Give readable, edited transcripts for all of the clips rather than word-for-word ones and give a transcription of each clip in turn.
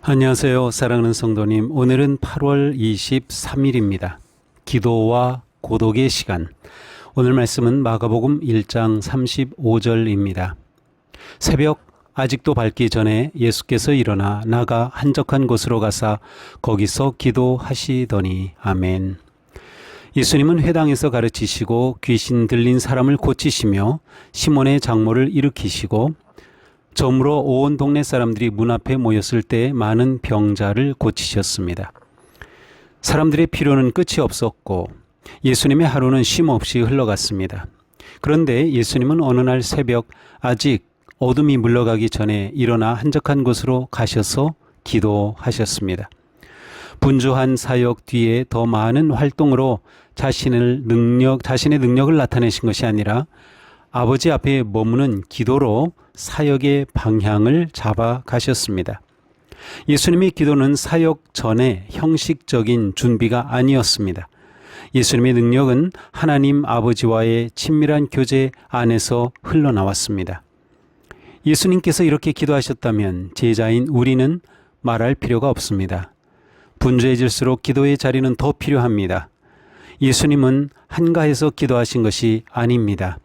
안녕하세요. 사랑하는 성도님. 오늘은 8월 23일입니다. 기도와 고독의 시간. 오늘 말씀은 마가복음 1장 35절입니다. 새벽 아직도 밝기 전에 예수께서 일어나 나가 한적한 곳으로 가사 거기서 기도하시더니. 아멘. 예수님은 회당에서 가르치시고 귀신 들린 사람을 고치시며 시몬의 장모를 일으키시고 저물어 온 동네 사람들이 문 앞에 모였을 때 많은 병자를 고치셨습니다. 사람들의 필요는 끝이 없었고 예수님의 하루는 쉼없이 흘러갔습니다. 그런데 예수님은 어느 날 새벽 아직 어둠이 물러가기 전에 일어나 한적한 곳으로 가셔서 기도하셨습니다. 분주한 사역 뒤에 더 많은 활동으로 자신의 능력을 나타내신 것이 아니라 아버지 앞에 머무는 기도로 사역의 방향을 잡아 가셨습니다. 예수님의 기도는 사역 전에 형식적인 준비가 아니었습니다. 예수님의 능력은 하나님 아버지와의 친밀한 교제 안에서 흘러나왔습니다. 예수님께서 이렇게 기도하셨다면 제자인 우리는 말할 필요가 없습니다. 분주해질수록 기도의 자리는 더 필요합니다. 예수님은 한가해서 기도하신 것이 아닙니다.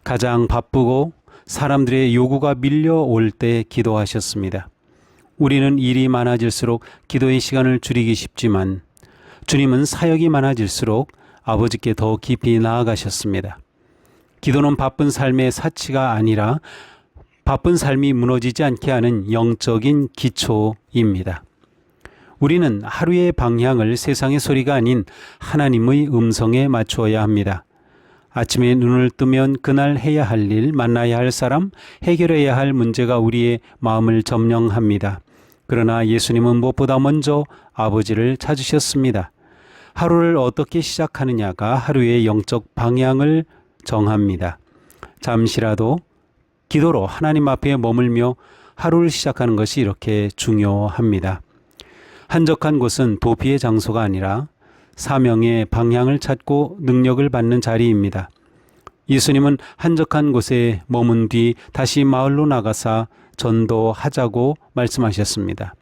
가장 바쁘고 사람들의 요구가 밀려올 때 기도하셨습니다. 우리는 일이 많아질수록 기도의 시간을 줄이기 쉽지만 주님은 사역이 많아질수록 아버지께 더 깊이 나아가셨습니다. 기도는 바쁜 삶의 사치가 아니라 바쁜 삶이 무너지지 않게 하는 영적인 기초입니다. 우리는 하루의 방향을 세상의 소리가 아닌 하나님의 음성에 맞추어야 합니다. 아침에 눈을 뜨면 그날 해야 할 일, 만나야 할 사람, 해결해야 할 문제가 우리의 마음을 점령합니다. 그러나 예수님은 무엇보다 먼저 아버지를 찾으셨습니다. 하루를 어떻게 시작하느냐가 하루의 영적 방향을 정합니다. 잠시라도 기도로 하나님 앞에 머물며 하루를 시작하는 것이 이렇게 중요합니다. 한적한 곳은 도피의 장소가 아니라 사명의 방향을 찾고 능력을 받는 자리입니다. 예수님은 한적한 곳에 머문 뒤 다시 마을로 나가사 전도하자고 말씀하셨습니다.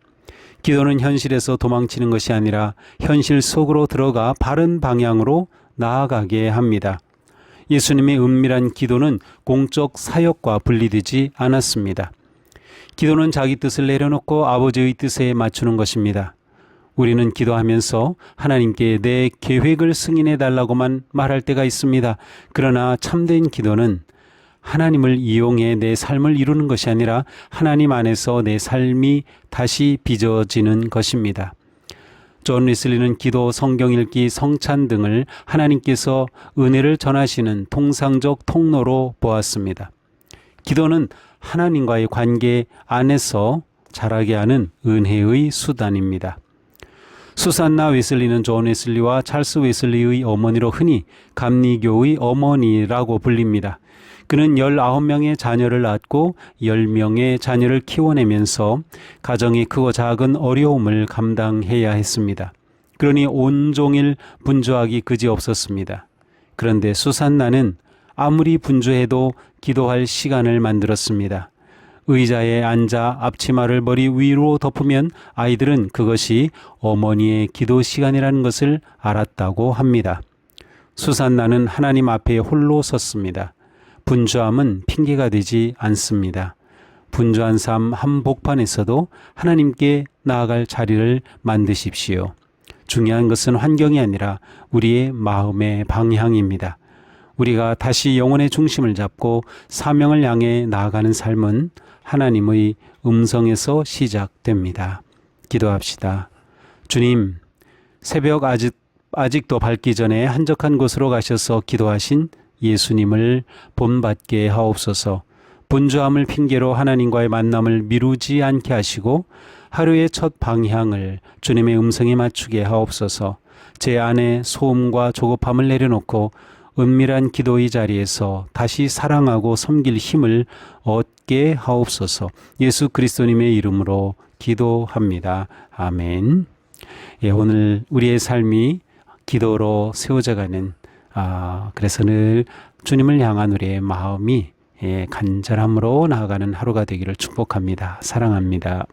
기도는 현실에서 도망치는 것이 아니라 현실 속으로 들어가 바른 방향으로 나아가게 합니다. 예수님의 은밀한 기도는 공적 사역과 분리되지 않았습니다. 기도는 자기 뜻을 내려놓고 아버지의 뜻에 맞추는 것입니다. 우리는 기도하면서 하나님께 내 계획을 승인해 달라고만 말할 때가 있습니다. 그러나 참된 기도는 하나님을 이용해 내 삶을 이루는 것이 아니라 하나님 안에서 내 삶이 다시 빚어지는 것입니다. 존 웨슬리는 기도, 성경 읽기, 성찬 등을 하나님께서 은혜를 전하시는 통상적 통로로 보았습니다. 기도는 하나님과의 관계 안에서 자라게 하는 은혜의 수단입니다. 수산나 웨슬리는 존 웨슬리와 찰스 웨슬리의 어머니로 흔히 감리교의 어머니라고 불립니다. 그는 19명의 자녀를 낳고 10명의 자녀를 키워내면서 가정의 크고 작은 어려움을 감당해야 했습니다. 그러니 온종일 분주하기 그지없었습니다. 그런데 수산나는 아무리 분주해도 기도할 시간을 만들었습니다. 의자에 앉아 앞치마를 머리 위로 덮으면 아이들은 그것이 어머니의 기도 시간이라는 것을 알았다고 합니다. 수산나는 하나님 앞에 홀로 섰습니다. 분주함은 핑계가 되지 않습니다. 분주한 삶 한복판에서도 하나님께 나아갈 자리를 만드십시오. 중요한 것은 환경이 아니라 우리의 마음의 방향입니다. 우리가 다시 영혼의 중심을 잡고 사명을 향해 나아가는 삶은 하나님의 음성에서 시작됩니다. 기도합시다. 주님, 새벽 아직도 밝기 전에 한적한 곳으로 가셔서 기도하신 예수님을 본받게 하옵소서. 분주함을 핑계로 하나님과의 만남을 미루지 않게 하시고 하루의 첫 방향을 주님의 음성에 맞추게 하옵소서. 제 안에 소음과 조급함을 내려놓고 은밀한 기도의 자리에서 다시 사랑하고 섬길 힘을 얻게 하옵소서. 예수 그리스도님의 이름으로 기도합니다. 아멘. 오늘 우리의 삶이 기도로 세워져가는 그래서 늘 주님을 향한 우리의 마음이 간절함으로 나아가는 하루가 되기를 축복합니다. 사랑합니다.